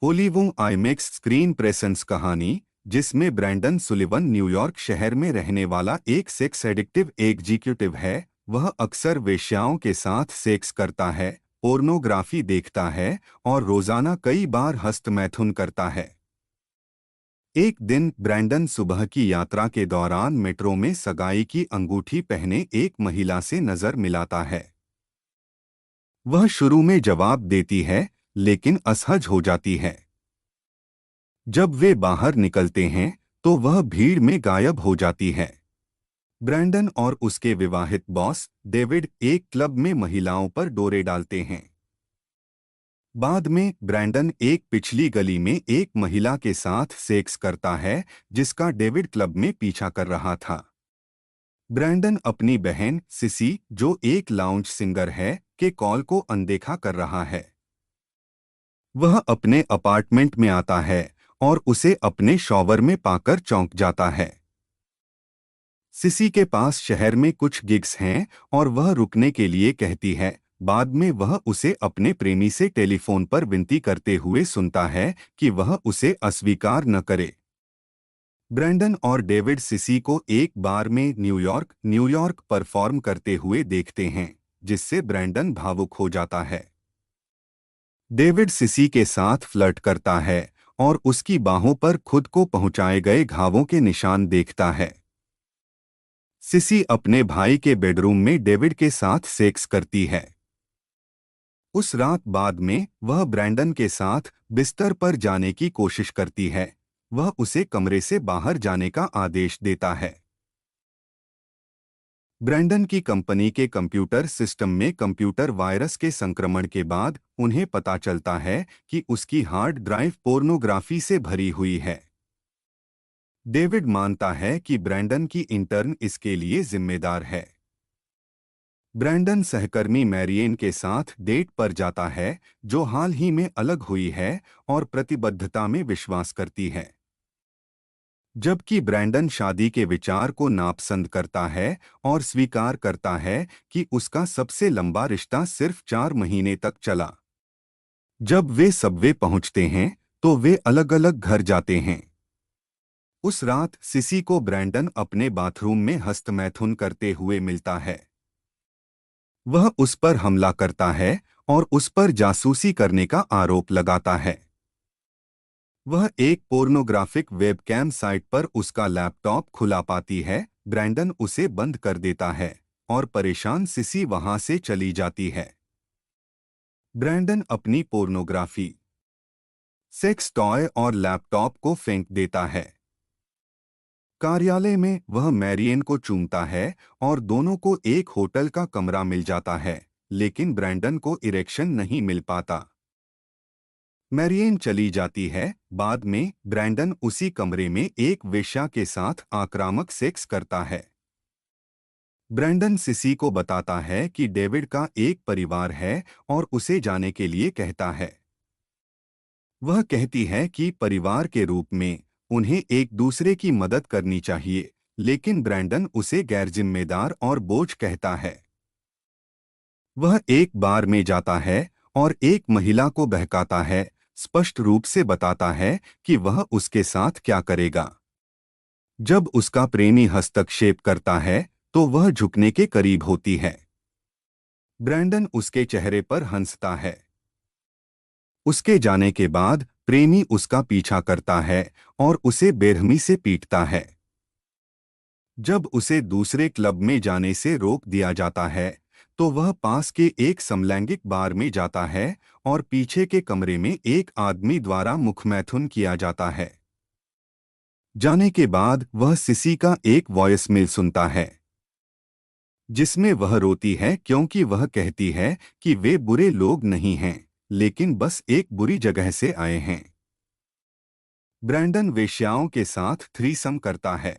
होलीवुड IMAX screen presence कहानी, जिसमें Brandon Sullivan New York शहर में रहने वाला एक सेक्स एडिक्टिव एग्जीक्यूटिव है। वह अक्सर वेश्याओं के साथ सेक्स करता है, पोर्नोग्राफी देखता है और रोजाना कई बार हस्तमैथुन करता है। एक दिन ब्रैंडन सुबह की यात्रा के दौरान मेट्रो में सगाई की अंगूठी पहने एक महिला से नजर मिलाता है। वह शुरू में जवाब देती है, लेकिन असहज हो जाती है। जब वे बाहर निकलते हैं तो वह भीड़ में गायब हो जाती है। ब्रैंडन और उसके विवाहित बॉस डेविड एक क्लब में महिलाओं पर डोरे डालते हैं। बाद में ब्रैंडन एक पिछली गली में एक महिला के साथ सेक्स करता है, जिसका डेविड क्लब में पीछा कर रहा था। ब्रैंडन अपनी बहन सिसी, जो एक लाउंज सिंगर है, के कॉल को अनदेखा कर रहा है। वह अपने अपार्टमेंट में आता है और उसे अपने शॉवर में पाकर चौंक जाता है। सिसी के पास शहर में कुछ गिग्स हैं और वह रुकने के लिए कहती है। बाद में वह उसे अपने प्रेमी से टेलीफोन पर विनती करते हुए सुनता है कि वह उसे अस्वीकार न करे। ब्रैंडन और डेविड सिसी को एक बार में न्यूयॉर्क परफॉर्म करते हुए देखते हैं, जिससे ब्रैंडन भावुक हो जाता है। डेविड सिसी के साथ फ्लर्ट करता है और उसकी बाहों पर खुद को पहुंचाए गए घावों के निशान देखता है। सिसी अपने भाई के बेडरूम में डेविड के साथ सेक्स करती है। उस रात बाद में वह ब्रैंडन के साथ बिस्तर पर जाने की कोशिश करती है। वह उसे कमरे से बाहर जाने का आदेश देता है। ब्रैंडन की कंपनी के कंप्यूटर सिस्टम में कंप्यूटर वायरस के संक्रमण के बाद उन्हें पता चलता है कि उसकी हार्ड ड्राइव पोर्नोग्राफी से भरी हुई है। डेविड मानता है कि ब्रैंडन की इंटर्न इसके लिए जिम्मेदार है। ब्रैंडन सहकर्मी मैरिएन के साथ डेट पर जाता है, जो हाल ही में अलग हुई है और प्रतिबद्धता में विश्वास करती है। जबकि ब्रैंडन शादी के विचार को नापसंद करता है और स्वीकार करता है कि उसका सबसे लंबा रिश्ता सिर्फ 4 महीने तक चला। जब वे सबवे पहुंचते हैं तो वे अलग अलग घर जाते हैं। उस रात सिसी को ब्रैंडन अपने बाथरूम में हस्तमैथुन करते हुए मिलता है। वह उस पर हमला करता है और उस पर जासूसी करने का आरोप लगाता है। वह एक पोर्नोग्राफिक वेबकैम साइट पर उसका लैपटॉप खुला पाती है। ब्रैंडन उसे बंद कर देता है और परेशान सिसी वहां से चली जाती है। ब्रैंडन अपनी पोर्नोग्राफी, सेक्स टॉय और लैपटॉप को फेंक देता है। कार्यालय में वह मैरिएन को चूमता है और दोनों को एक होटल का कमरा मिल जाता है, लेकिन ब्रैंडन को इरेक्शन नहीं मिल पाता। मैरिएन चली जाती है। बाद में ब्रैंडन उसी कमरे में एक वेश्या के साथ आक्रामक सेक्स करता है। ब्रैंडन सिसी को बताता है कि डेविड का एक परिवार है और उसे जाने के लिए कहता है। वह कहती है कि परिवार के रूप में उन्हें एक दूसरे की मदद करनी चाहिए, लेकिन ब्रैंडन उसे गैरजिम्मेदार और बोझ कहता है। वह एक बार में जाता है और एक महिला को बहकाता है, स्पष्ट रूप से बताता है कि वह उसके साथ क्या करेगा। जब उसका प्रेमी हस्तक्षेप करता है तो वह झुकने के करीब होती है। ब्रैंडन उसके चेहरे पर हंसता है। उसके जाने के बाद प्रेमी उसका पीछा करता है और उसे बेरहमी से पीटता है। जब उसे दूसरे क्लब में जाने से रोक दिया जाता है तो वह पास के एक समलैंगिक बार में जाता है और पीछे के कमरे में एक आदमी द्वारा मुखमैथुन किया जाता है। जाने के बाद वह सिसी का एक वॉइस मेल सुनता है, जिसमें वह रोती है क्योंकि वह कहती है कि वे बुरे लोग नहीं हैं, लेकिन बस एक बुरी जगह से आए हैं। ब्रैंडन वेश्याओं के साथ थ्रीसम करता है।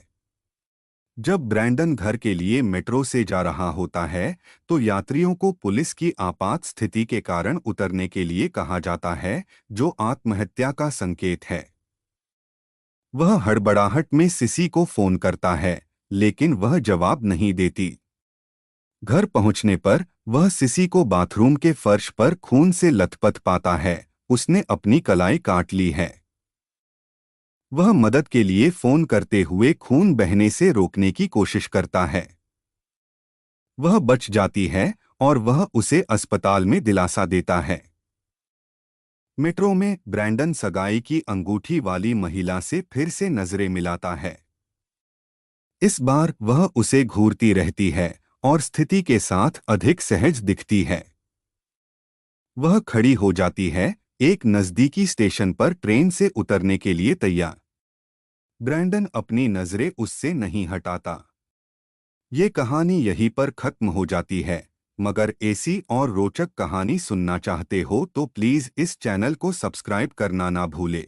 जब ब्रैंडन घर के लिए मेट्रो से जा रहा होता है तो यात्रियों को पुलिस की आपात स्थिति के कारण उतरने के लिए कहा जाता है, जो आत्महत्या का संकेत है। वह हड़बड़ाहट में सिसी को फोन करता है, लेकिन वह जवाब नहीं देती। घर पहुंचने पर वह सिसी को बाथरूम के फर्श पर खून से लथपथ पाता है उसने अपनी कलाई काट ली है। वह मदद के लिए फोन करते हुए खून बहने से रोकने की कोशिश करता है। वह बच जाती है और वह उसे अस्पताल में दिलासा देता है। मेट्रो में ब्रैंडन सगाई की अंगूठी वाली महिला से फिर से नजरें मिलाता है। इस बार वह उसे घूरती रहती है और स्थिति के साथ अधिक सहज दिखती है। वह खड़ी हो जाती है, एक नजदीकी स्टेशन पर ट्रेन से उतरने के लिए तैयार। ब्रैंडन अपनी नजरें उससे नहीं हटाता। ये कहानी यहीं पर खत्म हो जाती है, मगर ऐसी और रोचक कहानी सुनना चाहते हो तो प्लीज़ इस चैनल को सब्सक्राइब करना ना भूले।